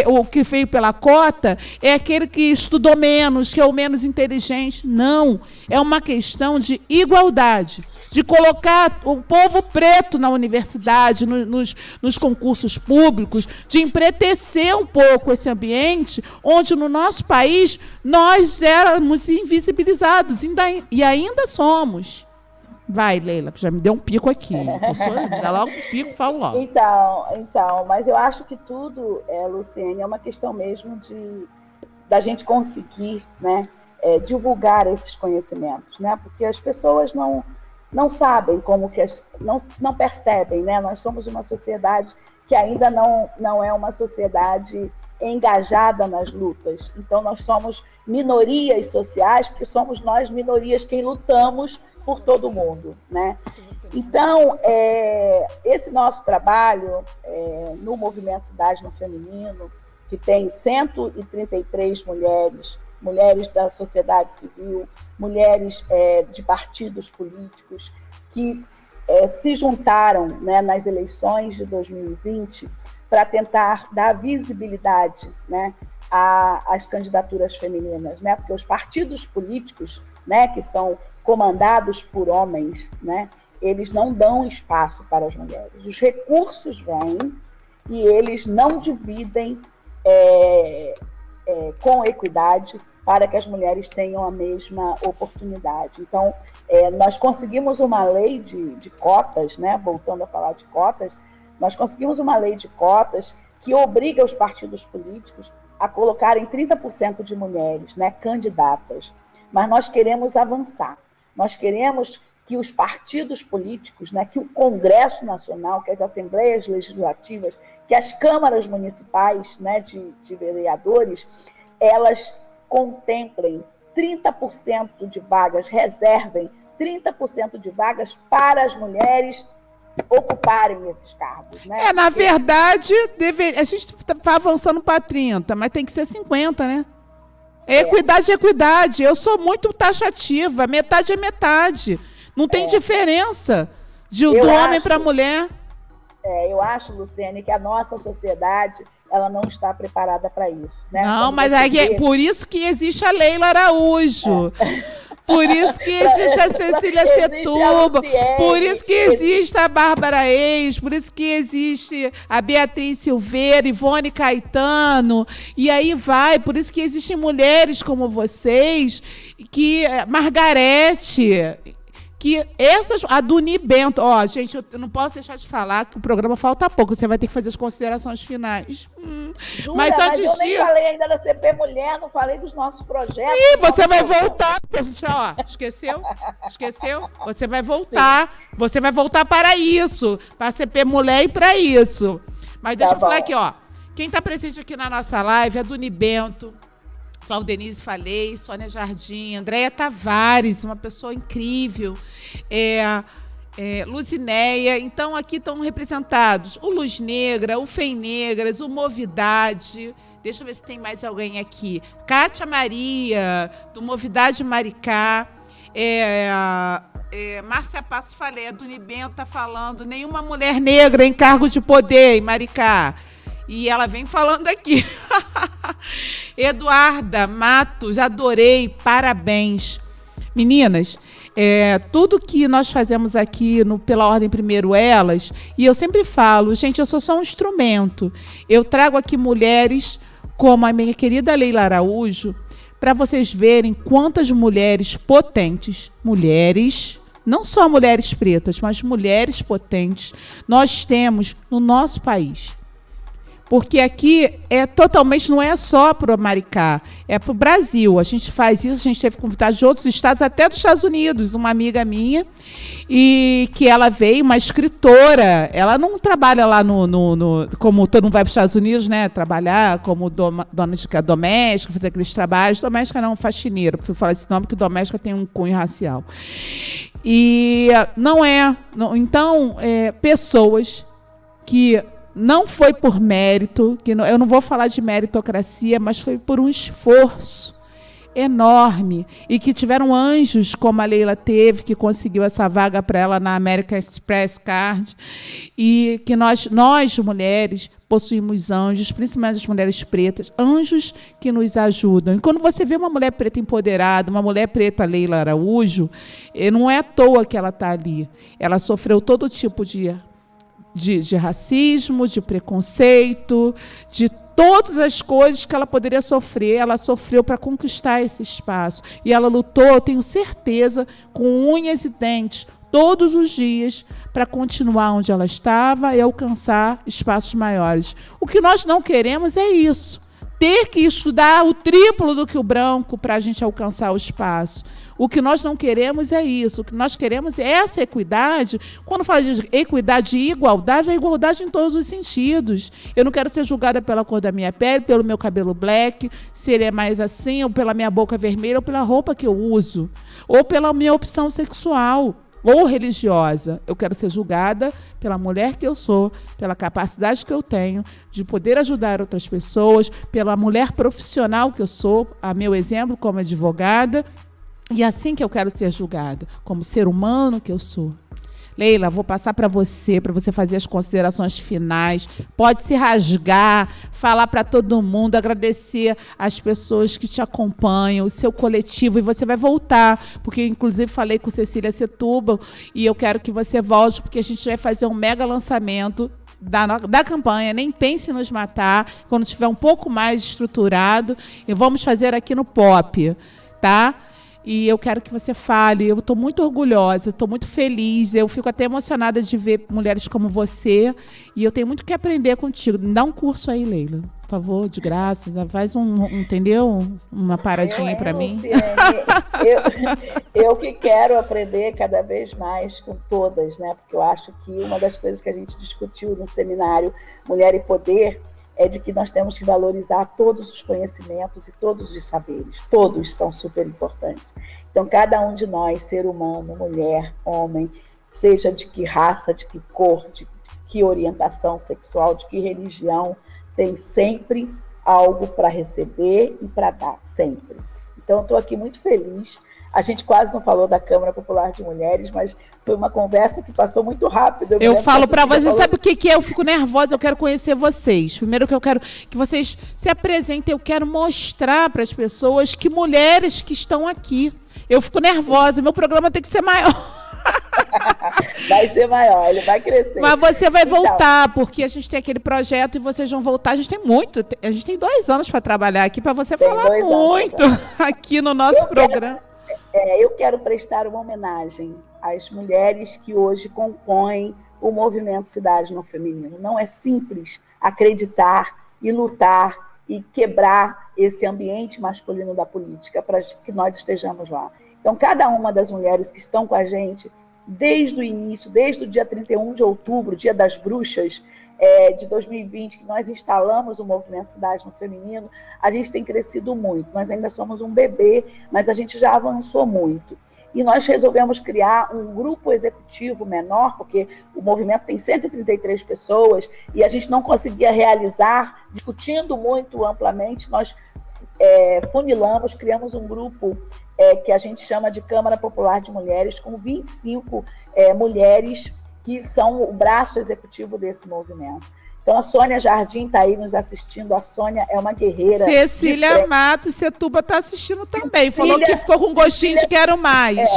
o que veio pela cota, é aquele que estudou menos, que é o menos inteligente. Não. É uma questão de igualdade, de colocar o povo preto na universidade, nos concursos públicos, de empretecer um pouco esse ambiente, onde no nosso país nós éramos invisibilizados, e ainda somos. Vai, Leila, que já me deu um pico aqui. Dá logo um pico, falo logo. Então, mas eu acho que tudo, Luciene, é uma questão mesmo da gente conseguir, né, divulgar esses conhecimentos, né? Porque as pessoas não sabem como que não percebem, né? Nós somos uma sociedade que ainda não é uma sociedade engajada nas lutas. Então, nós somos minorias sociais, porque somos nós, minorias, quem lutamos por todo mundo, né? Então, esse nosso trabalho no Movimento Cidade no Feminino, que tem 133 mulheres mulheres da sociedade civil, mulheres de partidos políticos, que se juntaram, né, nas eleições de 2020 para tentar dar visibilidade, né, às candidaturas femininas, né, porque os partidos políticos, né, que são comandados por homens, né, eles não dão espaço para as mulheres. Os recursos vêm e eles não dividem com equidade para que as mulheres tenham a mesma oportunidade. Então, nós conseguimos uma lei de cotas, né? Voltando a falar de cotas, nós conseguimos uma lei de cotas que obriga os partidos políticos a colocarem 30% de mulheres, né, candidatas. Mas nós queremos avançar. Nós queremos que os partidos políticos, né, que o Congresso Nacional, que as assembleias legislativas, que as câmaras municipais, né, de vereadores, elas contemplem 30% de vagas, reservem 30% de vagas para as mulheres ocuparem esses cargos. Né? Na verdade, a gente está avançando para 30%, mas tem que ser 50%, né? Equidade é equidade. Eu sou muito taxativa, metade é metade. Não tem diferença do homem para a mulher. Eu acho, Luciene, que a nossa sociedade ela não está preparada para isso. Né? Não, mas por isso que existe a Leila Araújo. Por isso que existe a Cecília Setúbal, por isso que existe a Bárbara Reis, por isso que existe a Beatriz Silveira, Ivone Caetano, e aí vai, por isso que existem mulheres como vocês, Margarete, que a Duni Bento, gente, eu não posso deixar de falar que o programa falta pouco, você vai ter que fazer as considerações finais. Jura, mas eu nem falei ainda da CP Mulher, não falei dos nossos projetos. Ih, você vai voltar, porque a gente, esqueceu? Você vai voltar, você vai voltar para isso, para a CP Mulher e para isso. Mas deixa eu falar aqui, quem está presente aqui na nossa live é a Duni Bento, Claudenise Falei, Sônia Jardim, Andréia Tavares, uma pessoa incrível, Luzinéia. Então, aqui estão representados o Luz Negra, o Fem Negras, o Movidade. Deixa eu ver se tem mais alguém aqui. Kátia Maria, do Movidade Maricá. Márcia Passo Falei, a Duni Bento está falando, nenhuma mulher negra em cargo de poder em Maricá. E ela vem falando aqui. Eduarda Matos, adorei, parabéns. Meninas, tudo que nós fazemos aqui pela Ordem Primeiro Elas, e eu sempre falo, gente, eu sou só um instrumento. Eu trago aqui mulheres como a minha querida Leila Araújo, para vocês verem quantas mulheres potentes, mulheres, não só mulheres pretas, mas mulheres potentes, nós temos no nosso país. Porque aqui totalmente, não é só para o Maricá, é para o Brasil. A gente faz isso, a gente teve convidado de outros estados, até dos Estados Unidos, uma amiga minha, e que ela veio, uma escritora, ela não trabalha lá como todo mundo vai para os Estados Unidos, né? Trabalhar como dona de doméstica, fazer aqueles trabalhos. Doméstica não, faxineira, preciso falar esse nome, porque doméstica tem um cunho racial. E então, pessoas que não foi por mérito, eu não vou falar de meritocracia, mas foi por um esforço enorme, e que tiveram anjos, como a Leila teve, que conseguiu essa vaga para ela na American Express Card, e que nós mulheres, possuímos anjos, principalmente as mulheres pretas, anjos que nos ajudam. E quando você vê uma mulher preta empoderada, uma mulher preta, Leila Araújo, não é à toa que ela está ali. Ela sofreu todo tipo de racismo, de preconceito, de todas as coisas que ela poderia sofrer. Ela sofreu para conquistar esse espaço. E ela lutou, eu tenho certeza, com unhas e dentes, todos os dias, para continuar onde ela estava e alcançar espaços maiores. O que nós não queremos é isso. Ter que estudar o triplo do que o branco para a gente alcançar o espaço. O que nós não queremos é isso. O que nós queremos é essa equidade. Quando fala de equidade e igualdade, é igualdade em todos os sentidos. Eu não quero ser julgada pela cor da minha pele, pelo meu cabelo black, se ele é mais assim, ou pela minha boca vermelha, ou pela roupa que eu uso, ou pela minha opção sexual. ou religiosa. Eu quero ser julgada pela mulher que eu sou, pela capacidade que eu tenho de poder ajudar outras pessoas, pela mulher profissional que eu sou, a meu exemplo como advogada, e assim que eu quero ser julgada, como ser humano que eu sou. Leila, vou passar para você fazer as considerações finais. Pode se rasgar, falar para todo mundo, agradecer as pessoas que te acompanham, o seu coletivo, e você vai voltar, porque inclusive falei com Cecília Setúbal, e eu quero que você volte, porque a gente vai fazer um mega lançamento da campanha, Nem Pense em Nos Matar, quando estiver um pouco mais estruturado, e vamos fazer aqui no POP, tá? E eu quero que você fale. Eu estou muito orgulhosa, estou muito feliz. Eu fico até emocionada de ver mulheres como você. E eu tenho muito que aprender contigo. Dá um curso aí, Leila, por favor, de graça. Faz entendeu? Uma paradinha para mim. Luciane, eu que quero aprender cada vez mais com todas, né? Porque eu acho que uma das coisas que a gente discutiu no seminário Mulher e Poder é de que nós temos que valorizar todos os conhecimentos e todos os saberes. Todos são super importantes. Então, cada um de nós, ser humano, mulher, homem, seja de que raça, de que cor, de que orientação sexual, de que religião, tem sempre algo para receber e para dar, sempre. Então, estou aqui muito feliz. A gente quase não falou da Câmara Popular de Mulheres, mas foi uma conversa que passou muito rápido. Eu falo para você, sabe o que é? Eu fico nervosa, eu quero conhecer vocês. Primeiro que eu quero que vocês se apresentem, eu quero mostrar para as pessoas que mulheres que estão aqui. Eu fico nervosa, meu programa tem que ser maior. Vai ser maior, ele vai crescer. Mas você vai voltar, porque a gente tem aquele projeto e vocês vão voltar. A gente tem 2 anos para trabalhar aqui, para você falar muito aqui no nosso programa. Eu quero prestar uma homenagem às mulheres que hoje compõem o movimento Cidade no Feminino. Não é simples acreditar e lutar e quebrar esse ambiente masculino da política para que nós estejamos lá. Então, cada uma das mulheres que estão com a gente desde o início, desde o dia 31 de outubro, Dia das Bruxas, de 2020, que nós instalamos o movimento Cidade no Feminino, a gente tem crescido muito. Nós ainda somos um bebê, mas a gente já avançou muito. E nós resolvemos criar um grupo executivo menor, porque o movimento tem 133 pessoas, e a gente não conseguia realizar, discutindo muito amplamente, nós funilamos, criamos um grupo que a gente chama de Câmara Popular de Mulheres, com 25 mulheres que são o braço executivo desse movimento. Então, a Sônia Jardim está aí nos assistindo. A Sônia é uma guerreira. Cecília Matos Setúbal está assistindo também. Falou que ficou com gostinho de quero mais.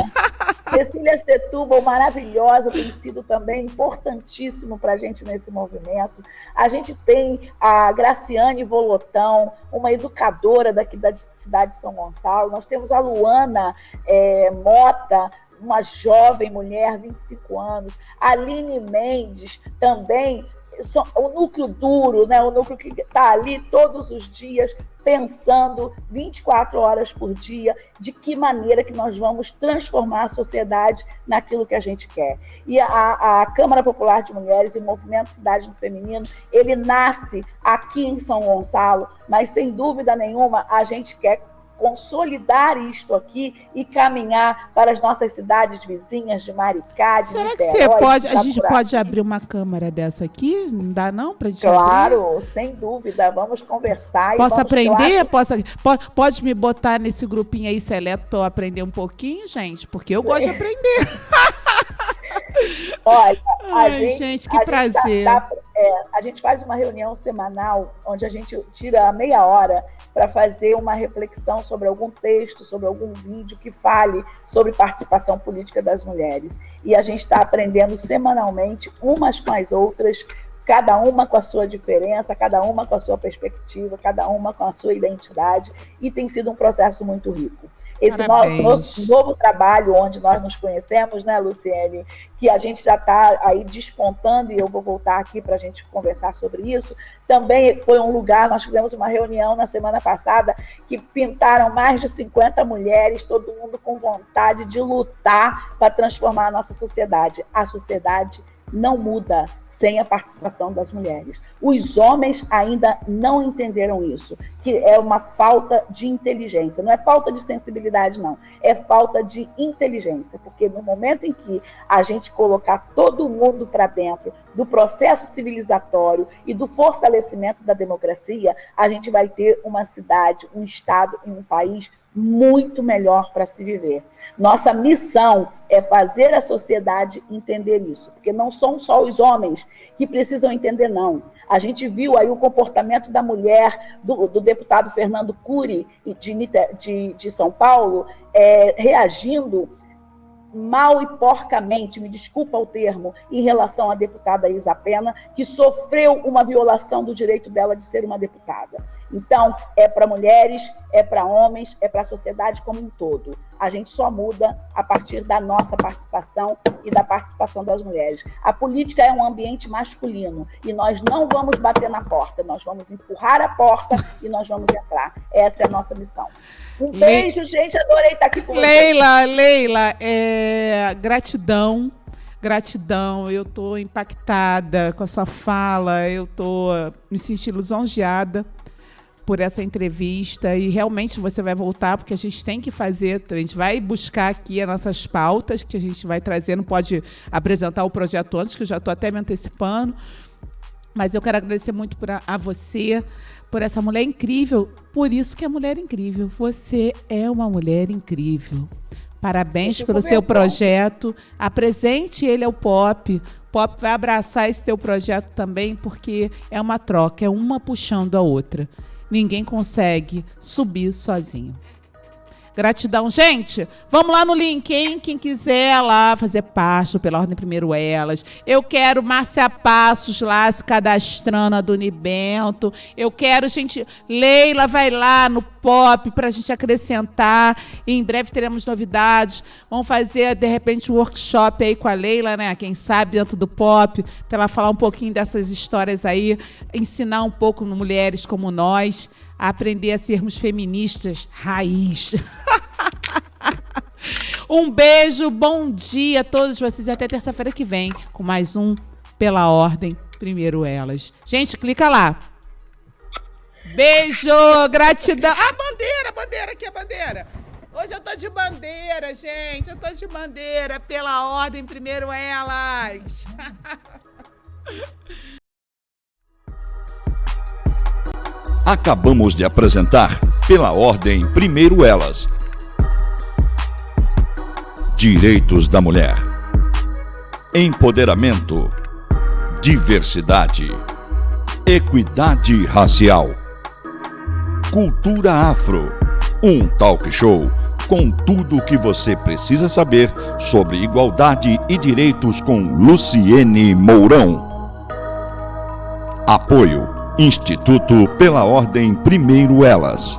Cecília Setúbal, maravilhosa, tem sido também importantíssimo para a gente nesse movimento. A gente tem a Graciane Volotão, uma educadora daqui da cidade de São Gonçalo. Nós temos a Luana Mota, uma jovem mulher, 25 anos. A Aline Mendes, também, o núcleo duro, né? O núcleo que está ali todos os dias, pensando 24 horas por dia, de que maneira que nós vamos transformar a sociedade naquilo que a gente quer. E a Câmara Popular de Mulheres e o Movimento Cidade no Feminino, ele nasce aqui em São Gonçalo, mas, sem dúvida nenhuma, a gente quer consolidar isto aqui e caminhar para as nossas cidades vizinhas de Maricá, de Niterói. A gente pode abrir uma câmara dessa aqui? Não dá não para gente Claro, abrir? Sem dúvida. Vamos conversar. Posso aprender? Pode me botar nesse grupinho aí seleto para eu aprender um pouquinho, gente? Porque eu gosto de aprender. Olha, gente, que prazer. A gente faz uma reunião semanal onde a gente tira meia hora para fazer uma reflexão sobre algum texto, sobre algum vídeo que fale sobre participação política das mulheres. E a gente está aprendendo semanalmente umas com as outras, cada uma com a sua diferença, cada uma com a sua perspectiva, cada uma com a sua identidade, e tem sido um processo muito rico. Esse novo trabalho onde nós nos conhecemos, né, Luciane, que a gente já está aí despontando, e eu vou voltar aqui para a gente conversar sobre isso, também foi um lugar, nós fizemos uma reunião na semana passada, que pintaram mais de 50 mulheres, todo mundo com vontade de lutar para transformar a nossa sociedade. A sociedade não muda sem a participação das mulheres. Os homens ainda não entenderam isso, que é uma falta de inteligência. Não é falta de sensibilidade, não. É falta de inteligência, porque no momento em que a gente colocar todo mundo para dentro do processo civilizatório e do fortalecimento da democracia, a gente vai ter uma cidade, um estado e um país muito melhor para se viver. Nossa missão é fazer a sociedade entender isso, porque não são só os homens que precisam entender, não. A gente viu aí o comportamento da mulher, do deputado Fernando Cury, de São Paulo, reagindo mal e porcamente, me desculpa o termo, em relação à deputada Isa Pena, que sofreu uma violação do direito dela de ser uma deputada. Então, é para mulheres, é para homens, é para a sociedade como um todo. A gente só muda a partir da nossa participação e da participação das mulheres. A política é um ambiente masculino e nós não vamos bater na porta, nós vamos empurrar a porta e nós vamos entrar. Essa é a nossa missão. Um beijo, gente, adorei estar aqui com vocês. Leila, gratidão, eu estou impactada com a sua fala, eu estou me sentindo lisonjeada por essa entrevista e realmente você vai voltar, porque a gente tem que fazer, a gente vai buscar aqui as nossas pautas que a gente vai trazer, não pode apresentar o projeto antes, que eu já estou até me antecipando, mas eu quero agradecer muito a você, por essa mulher incrível, por isso que é mulher incrível, você é uma mulher incrível. Parabéns pelo seu projeto, apresente ele ao Pop. O Pop vai abraçar esse teu projeto também, porque é uma troca, é uma puxando a outra. Ninguém consegue subir sozinho. Gratidão, gente. Vamos lá no link, hein? Quem quiser lá fazer parte Pela Ordem Primeiro Elas. Eu quero Márcia Passos lá se cadastrando do Unibento. Eu quero, gente, Leila vai lá no Pop para a gente acrescentar. E em breve teremos novidades. Vamos fazer, de repente, um workshop aí com a Leila, né? Quem sabe, dentro do Pop, para ela falar um pouquinho dessas histórias aí, ensinar um pouco mulheres como nós a aprender a sermos feministas raiz. Um beijo, bom dia a todos vocês. Até terça-feira que vem com mais um Pela Ordem Primeiro Elas. Gente, clica lá. Beijo, gratidão. Bandeira, aqui a bandeira. Hoje eu tô de bandeira, gente. Eu tô de bandeira. Pela Ordem Primeiro Elas. Acabamos de apresentar Pela Ordem Primeiro Elas. Direitos da mulher. Empoderamento. Diversidade. Equidade racial. Cultura afro. Um talk show com tudo o que você precisa saber sobre igualdade e direitos com Luciene Mourão. Apoio Instituto Pela Ordem Primeiro Elas.